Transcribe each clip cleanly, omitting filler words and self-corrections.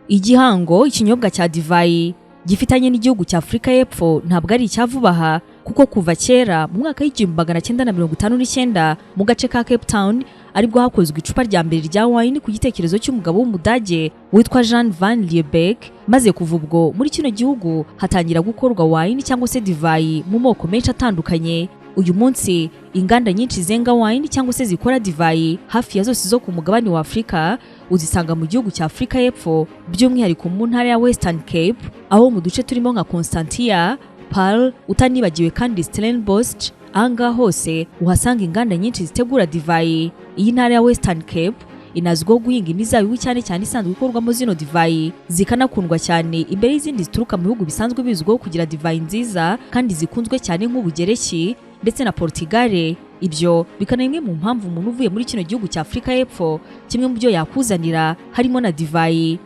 Igihango ikinyobwa cya DiVAYI gifitanye n'igihugu cya Afrika y'Epfo ntabwo ari icyavubaha kuko kuva kera mu mwaka w'1959 mu gace ka Cape Town aribwo hakozwe icupa rya mbere rya wine ku gitekerezo cy'umugabo w'umudage witwa Jan van Liebeck, maze kuva ubwo muri kino gihugu hatangira gukorwa wine cyangwa se DiVAYI mu moko menshi atandukanye. Uyu munsi inganda nyinshi zenga wine cyangwa se zikora DiVAYI hafi ya zose zo ku mugabane wa Afrika uzisanga mu gihugu cya Afrika y'Epfo, by'umwihariko mu ntara ya Western Cape, aho mu duce turimo nka Constantia, Paarl, utanibagiwe kandi Stellenbosch. Anga hose uhasanga inganda nyinshi zitegura DiVAYI. Iyi ntara ya Western Cape inazwiho guhinga imizabibu cyane cyane isanzwe ikorwamo zino DiVAYI, zikanakundwa cyane imbere y'izindi zituruka mu bihugu bisanzwe bizwiho kugira DiVAYI nziza kandi zikunzwe cyane nk'Ubugereki ndetse na Portugal. Ibyo bikana imwe mu mpamvu umuntu uvuye muri kino gihugu cya Afrika y'Epfo kimwe mu byo yakuzanira harimo na DiVAYI.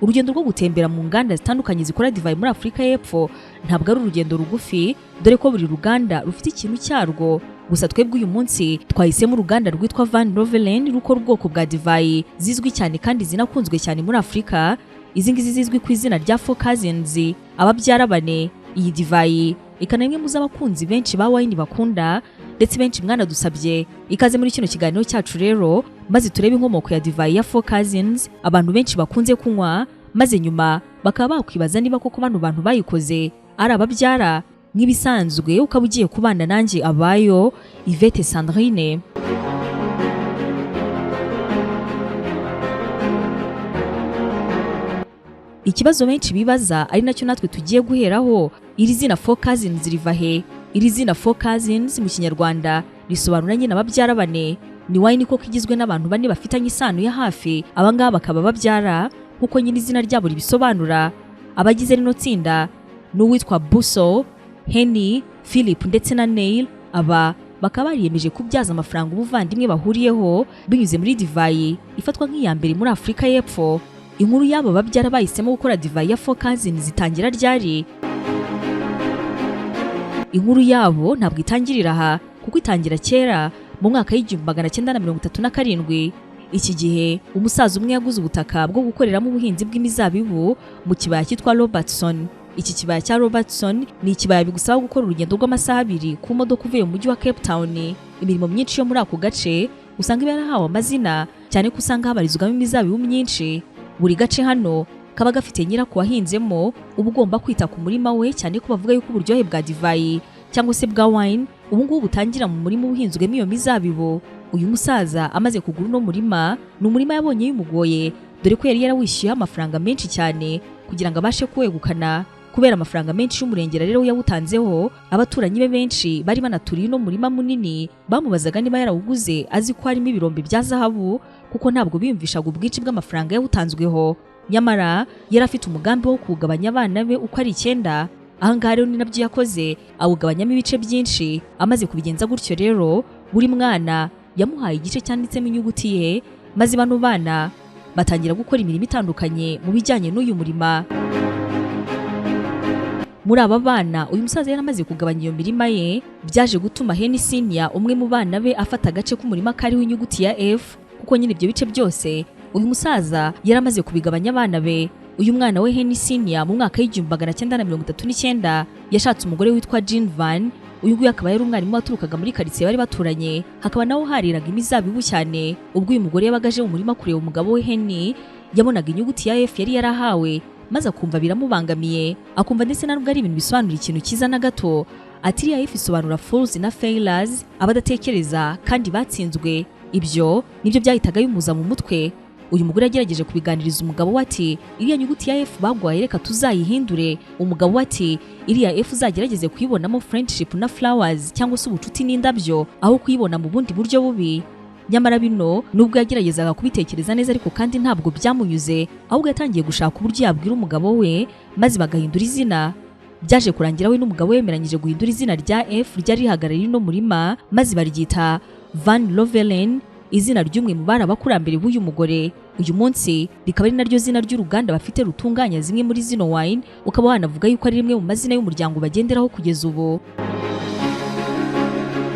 Urugendo rwo gutembera mu nganda zitandukanye zikora DiVAYI muri Afrika y'Epfo ntabwo ari urugendo rugufi, dore ko buri ruganda rufite ikintu cyarwo. Gusa twebwe uyu munsi twahisemo uruganda rwitwa Van Lovelen rukora ubwoko bwa DiVAYI zizwi cyane kandi zinakunzwe cyane muri Afrika. Izi ngizi zizwi ku izina rya COUSiNS, ababyara bane. Iyi DiVAYI ikana imwe mu z'abakunzi benshi ba wine bakunda, ndetse benshi mwana dusabye ikaze muri kino kiganiro cyacu rero, maze turebe inkomoko ya DiVAYI ya COUSiNS abantu benshi bakunze kunywa, maze nyuma bakaba bakwibaza niba koko bano bantu bayikoze ari ababyara. Nk'ibisanzwe ukaba ugiye kubana nanjye abayo Yvette Sandrine. Ikibazo benshi bibaza ari nacyo natwe tugiye guheraho, iri zina COUSiNS riva he? Iri zina COUSiNS mu Kinyarwanda risobanura nyine ababyara bane. Ni wine koko igizwe n'abantu bane bafitanye isano ya hafi, abangaba bakaba babyara nkuko nyine izina ryabo ribisobanura. Abagize rino tsinda n'uwitwa Busso, Henny, Philip ndetse na Neil. Aba bakaba bariyemeje kubyaza amafaranga ubuvandimwe bahuriyeho binyuze muri DiVAYI ifatwa nk'iya mbere muri Afrika y'Epfo. Inkuru yabo babyara bahisemo gukora DiVAYI ya COUSiNS zitangira ryari? Inkuru yabo ntabwo itangirira aha kuko itangira kera mu mwaka w'1937. Iki gihe umusaza umwe yaguze ubutaka bwo gukoreramo ubuhinzi bw'imizabibu mu kibaya cyitwa Robertson. Iki kibaya cya Robertson ni ikibaya bigusaba gukora urugendo rw'amasaha 2 ku modoka uvuye mu mujyi wa Cape Town. Imirimo myinshi yo muri ako gace usanga yarahawe amazina cyane ko usanga habarizwamo imizabibu myinshi. Buri gace hano kaba gafite nyirako wahinzemo uba ugomba kwita ku murima we, cyane ko bavuga yuko uburyohe bwa DiVAYI cyangwa se bwa wine ubu ngubu butangira mu murima ubuhinzwemo iyo mizabibu. Uyu musaza amaze kugura uno murima, ni umurima yabonye bimugoye, dore ko yari yarawishyuye amafaranga menshi cyane kugira ngo abashe kuwegukana. Kubera amafaranga menshi y'umurengera rero yawutanzeho, abaturanyi be benshi bari banaturiye uno murima munini bamubazaga niba yarawuguze azi ko harimo ibirombe bya zahabu, kuko ntabwo biyumvishaga ubwinshi bw'amafaranga yawutanzweho. Nyamara yari afite umugambi wo kugabanya abana be uko ari 9. Ahangaha rero ni nabyo yakoze, awugabanyamo ibice byinshi. Amaze kubigenza gutyo rero, buri mwana yamuhaye igice cyanditsemo inyuguti ye, maze bano bana batangira gukora imirimo itandukanye mu bijyanye n'uyu murima. Muri aba bana uyu musaza yari amaze kugabanya iyo mirima ye, byaje gutuma Henny Senior umwe mu bana be afata agace k'umurima kariho inyuguti ya F, kuko nyine ibyo bice byose uyu musaza yari amaze kubigabanya abana be. Uyu mwana we Henny Senior mu mwaka w'1939 yashatse umugore witwa Jean Van. Uyu nguyu akaba yari umwarimu waturukaga muri karitsiye bari baturanye, hakaba naho hariraga imizabibu cyane. Ubwo uyu mugore yabagaje mu murima kureba umugabo we Henny, yabonaga inyuguti ya F yari yarahawe, maze akumva biramubangamiye, akumva ndetse nubwo ari ibintu bisobanura ikintu cyiza na gato. Ati iriya F isobanura fools na failures, abadatekereza kandi batsinzwe. Ibyo nibyo byahitaga bimuza mu mutwe. Uyu mugore yagerageje kubiganiriza umugabo we ati iriya nyuguti ya F bagwaye reka tuzayihindure. Umugabo we ati iriya F uzagerageze kuyibonamo friendship na flowers cyangwa se ubucuti n'indabyo aho kuyibona mu bundi buryo bubi. Nyamara bino nubwo yageragezaga kubitekereza neza ariko kandi ntabwo byamunyuze, ahubwo yatangiye gushaka uburyo yabwira umugabo we maze bagahindura izina. Byaje kurangira we n'umugabo wemeranyije guhindura izina rya F ryari rihagarariye no murima, maze baryita Van Lovelen, izina ry'umwe mu bari abakurambere b'uyu mugore. Uyu munsi rikaba ari naryo zina ry'uruganda bafite rutunganya zimwe muri zino wine, ukaba wanavuga yuko ari rimwe mu mazina y'umuryango bagenderaho kugeza ubu.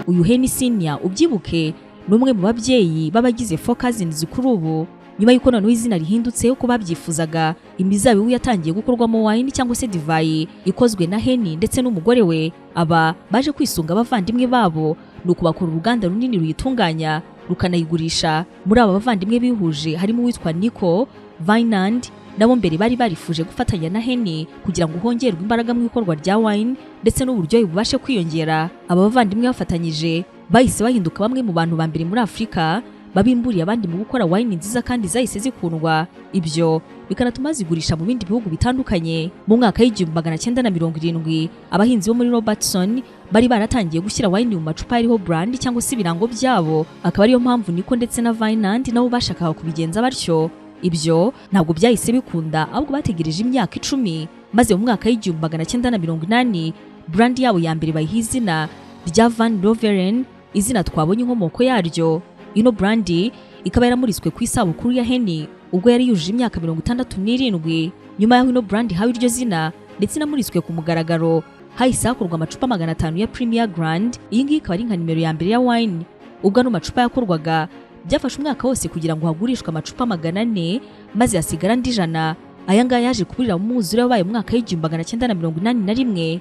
uyu Henny Senior ubyibuke n'umwe mu babyeyi babagize COUSiNS kuri ubu. Nyuma y'uko noneho izina rihindutse uko babyifuzaga, imizabibu yatangiye gukorwamo wine cyangwa se divayi ikozwe na Henny ndetse n'umugore we. Aba baje kwisunga abavandimwe babo nuko bakora uruganda runini ruyitunganya rukanayigurisha. Muri aba bavandimwe bihuje harimo uwitwa Nico WiNE, nabo mbere bari barifuje gufatanya na Henny kugira ngo hongerwe imbaraga mu ikorwa rya wine ndetse n'uburyohe bubashe kwiyongera. Aba bavandimwe bafatanyije bahise bahinduka bamwe mu bantu ba mbere muri Afurika babimburiye abandi mu gukora wine nziza kandi zahise zikundwa. Ibyo bikanatuma zigurisha mu bindi bihugu bitandukanye. Mu mwaka w'1970 abahinzi bo muri Robertson bari baratangiye gushyira wine mu macupa ariho brand cyangwa se ibirango byabo. Akaba ariyo mpamvu Nico ndetse na WiNE nabo bashakaga kubigenza batyo. Ibyo ntabwo byahise bikunda, ahubwo bategereje imyaka 10 maze mu mwaka w'1980 brand yabo ya mbere bayiha izina rya Van Loveren, izina twabonye inkomoko yaryo. Ino brandi ikaba yaramuritswe ku isabukuru ya Henny ubwo yari yujuje imyaka 67. Nyuma yaho ino brandi hawe iryo zina ndetse inamuritswe ku mugaragaro, hahise hakorwa amacupa 500 ya Premier Grand. Iyi ngiyi ikaba ari nka nimero ya mbere ya wine. Ubwo ano macupa yakorwaga byafashe umwaka wose kugira ngo hagurishwe amacupa 400 maze hasigara andi 100. Aya ngaya yaje kuburira mu mwuzure wabaye mu mwaka w'1981.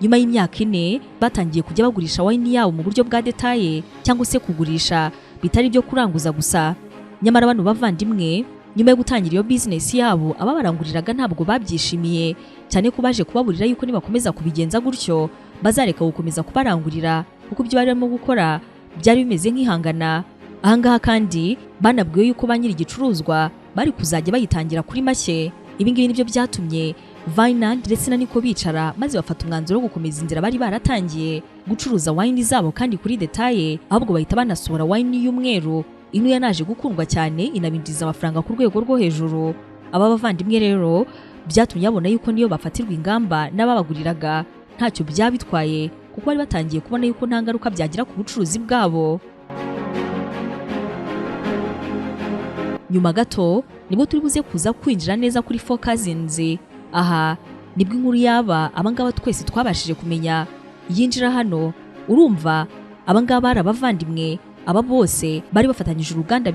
Nyuma y'imyaka 4 batangiye kujya bagurisha wine yabo mu buryo bwa detaye cyangwa se kugurisha bitari byo kuranguza gusa. Nyamara bano bavandimwe nyuma yo gutangira iyo business yabo ababaranguriraga ntabwo babyishimiye cyane ko baje kubaburira yuko nibakomeza kubigenza gutyo bazareka gukomeza kubarangurira kuko ibyo bari barimo gukora byari bimeze nk'ihangana. Ahangaha kandi banabwiwe yuko ba nyiri igicuruzwa bari kuzajya bayitangira kuri make. Ibi ngibi nibyo byatumye WiNE ndetse na Nico bicara maze bafata umwanzuro wo gukomeza inzira bari baratangiye gucuruza wine zabo kandi kuri detaye, ahubwo bahita banasohora wine y'umweru. Ino yanaje gukundwa cyane inabinjiza amafaranga ku rwego rwo hejuru. Aba bavandimwe rero byatumye abona yuko niyo bafatirwa ingamba n'ababaguriraga ntacyo byabitwaye kuko bari batangiye kubona yuko nta ngaruka byagira ku bucuruzi bwabo. Nyuma gato nibwo turi buze kuza kwinjira neza kuri COUSiNS. Aha nibwo inkuru yaba abangaba twese twabashije kumenya yinjira hano. Urumva abangaba bari abavandimwe, aba bose bari bafatanyije uruganda,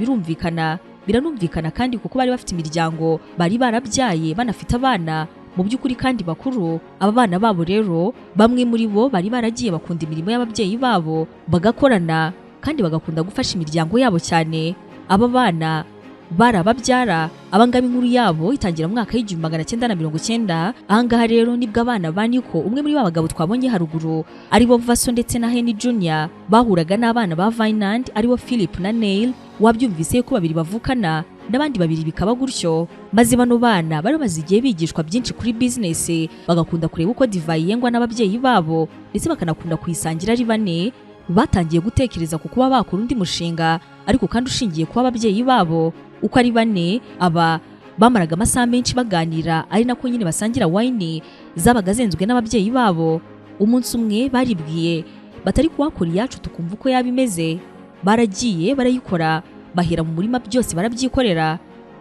biranumvikana kandi kuko bari bafite imiryango, bari barabyaye banafite abana mu by'ukuri kandi bakuru. Aba bana babo rero bamwe muri bo bari baragiye bakunda imirimo y'ababyeyi babo bagakorana kandi bagakunda gufasha imiryango yabo cyane. Aba bana barababyara. Abangaba inkuru yabo itangira mu mwaka w'1990. Ahangaha rero nibwo abana ba Nico, umwe muri babagabo twabonye haruguru aribo Vaso ndetse na Henny Junior, bahuraga n'abana ba WiNE aribo Philip na Neil. Wabyumvise ko babiri bavukana n'abandi babiri bikaba gutyo. Maze bano bana bari bamaze igihe bigishwa byinshi kuri business, bagakunda kureba uko divayi yengwa n'ababyeyi babo ndetse bakanakunda kuyisangira ari bane. Batangiye gutekereza ku kuba bakora undi mushinga ariko kandi ushingiye kuba ababyeyi babo uko ari bane. Aba bamaraga amasaha menshi baganira, ari nako nyine basangira wine zabaga zenzwe n'ababyeyi babo. Umunsi umwe baribwiye batari kuwakora iyacu tukumva uko yabimeze. Baragiye barayikora, bahera mu murima byose barabyikorera.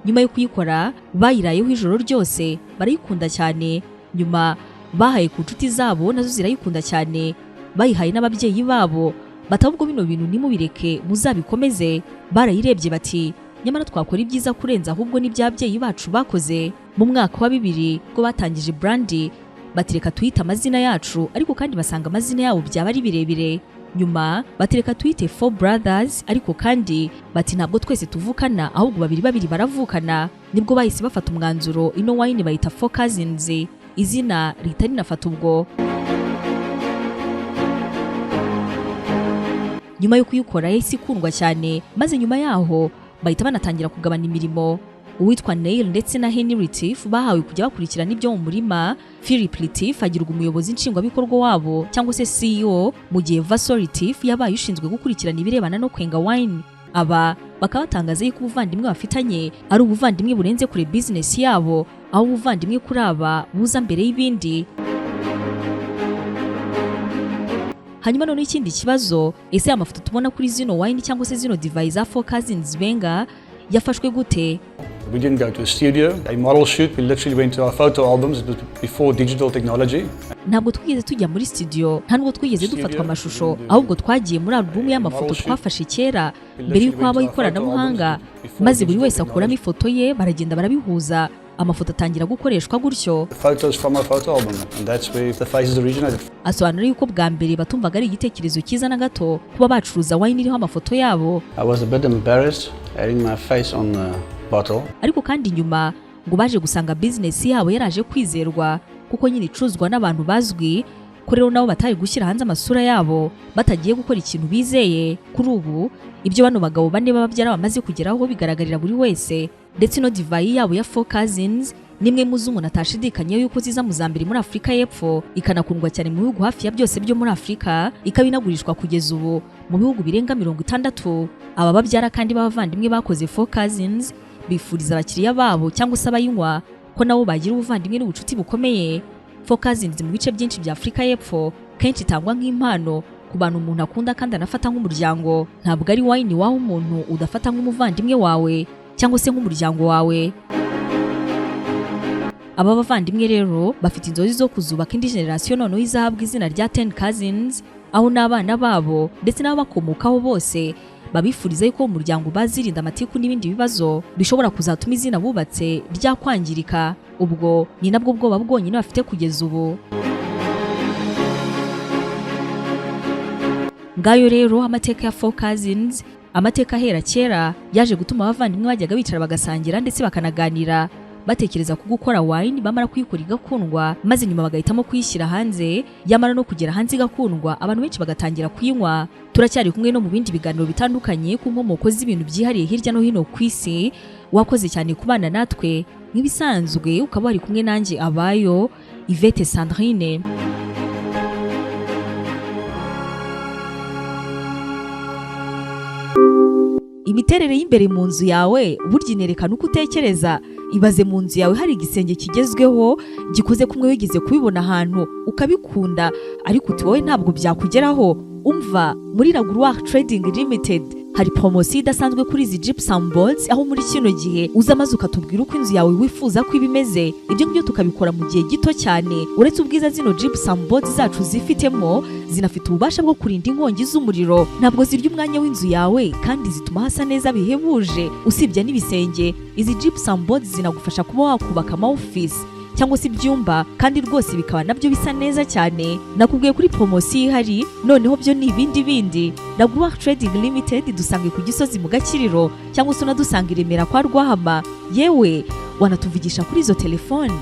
Nyuma yo kuyikora bayirayeho ijoro ryose, barayikunda cyane. Nyuma bahaye ku nshuti zabo nazo zirayikunda cyane, bayihaye n'ababyeyi babo. Batabwo bino bintu nimubireke muzabikomeze. Barayirebye bati nyamara twakora ibyiza kurenza ahubwo n'ibyabyeyi bacu bakoze. Mu mwaka wa 2000 ko batangije brandi batireka tuyita amazina yacu, ariko kandi basanga amazina yabo byaba ari birebire. Nyuma batireka tuyite 4 brothers, ariko kandi bati ntabwo twese tuvukana ahubwo babiri baravukana. Nibwo bahise bafata umwanzuro ino wine bayita COUSiNS. Izina rita rinafata ubwo. Nyuma yo kuyikora yahise ikundwa cyane, maze nyuma yaho bahita banatangira kugabana imirimo. Uwitwa Neil ndetse na Henry Retief bahawe kujya bakurikirana ibyo mu murima. Philip Retief agirwa umuyobozi nshingwabikorwa wabo cyangwa se CEO, mu gihe Vaso Retief yabaye ushinzwe gukurikirana ibirebana no kwenga wine. Aba bakaba batangaza yuko ubuvandimwe bafitanye ari ubuvandimwe burenze kure business yabo, aho ubuvandimwe kuri aba buza mbere y'ibindi. Hanyuma none ikindi kibazo, ese amafoto tubona kuri zino wine cyangwa se zino divayi za COUSiNS benga yafashwe gute? We didn't go to a studio, a model shoot. We literally went to our photo albums. It was before digital technology. Ntabwo twigeze tujya muri studio, nta nubwo twigeze dufatwa amashusho, ahubwo twagiye muri album y'amafoto twafashe kera mbere y'uko habaho ikoranabuhanga, maze buri wese akuramo ifoto ye baragenda barabihuza, amafoto atangira gukoreshwa gutyo. Photos from our photo album, and that's where the faces originated. Asobanura yuko bwa mbere batumvaga ari igitekerezo cyiza na gato kuba bacuruza wine iriho amafoto yabo. I was a bit embarrassed having my face on the bottle. Ariko kandi nyuma ngo baje gusanga business yabo yaraje kwizerwa kuko nyine icuruzwa n'abantu bazwi, ko rero nabo batari gushyira hanze amasura yabo batagiye gukora ikintu bizeye. Kuri ubu ibyo bano bagabo bane bababyara bamaze kugeraho bigaragarira buri wese, ndetse no DiVAYI yabo ya COUSiNS nimwe mu z'umuntu atashidikanya yuko ziza mu zambere muri Afrika y'Epfo, ikanakundwa cyane mu bihugu hafi ya byose byo muri Afrika, ikabinagurishwa kugeza ubu mu bihugu birenga 60. Aba babyara kandi b'abavandimwe bakoze COUSiNS bifuriza abakiriya babo cyangwa se abayinywa ko nabo bagira ubuvandimwe n'ubucuti bukomeye. COUSiNS mu bice byinshi bya Afrika y'Epfo kenshi itangwa nk'impano ku bantu umuntu akunda kandi anafata nk'umuryango. Ntabwo ari wine waho umuntu udafata nk'umuvandimwe wawe cyangwa se nk'umuryango wawe. Aba bavandimwe rero bafite inzozi zo kuzubaka indi generation noneho izahabwa izina rya 10 cousins, aho n'abana babo ndetse n'abakomokaho bose babifuriza yuko umuryango bazirinda amatiku n'ibindi bibazo bishobora kuzatuma izina bubatse ryakwangirika. Ubwo ni nabwo bwoba bwonyine bafite kugeza ubu. Ngayo rero amateka ya COUSiNS, amateka ahera kera yaje gutuma abavandimwe bajyaga bicara bagasangira ndetse bakanaganira batekereza ku gukora wine, bamara kuyikora igakundwa maze nyuma bagahitamo kuyishyira hanze, yamara no kugera hanze igakundwa abantu benshi bagatangira kuyinywa. Turacyari kumwe no mu bindi biganiro bitandukanye ku nkomoko z'ibintu byihariye hirya no hino ku isi. Wakoze cyane kubana natwe nk'ibisanzwe, ukaba wari kumwe nanjye abayo Yvette Sandrine. Imiterere y'imbere mu nzu yawe burya inerekana uko utekereza. Ibaze mu nzu yawe hari igisenge kigezweho gikoze kumwe wigeze kubibona ahantu ukabikunda, ariko uti wowe ntabwo byakugeraho. Umva, muri Laguruar Trading Limited hari promotion idasanzwe kuri izi gypsum boards, aho muri kino gihe uza maze ukatubwira uko inzu yawe wifuza ko ibimeze. Ibyo ngibyo tukabikora mu gihe gito cyane. Uretse ubwiza zino gypsum boards zacu zifitemo, zinafite ububasha bwo kurinda inkongi z'umuriro. Ntabwo zirya umwanya w'inzu yawe kandi zituma hasa neza bihebuje. Usibye n'ibisenge, izi gypsum boards zinagufasha kuba wakubaka ama office cyangwa se ibyumba kandi rwose bikaba nabyo bisa neza cyane. Nakubwiye kuri promotion ihari, noneho byo ni ibindi. Laguruar Trading Limited dusange ku Gisozi mu Gakiriro cyangwa se unadusanga i Remera kwa Rwahama. Yewe wanatuvugisha kuri izo telefone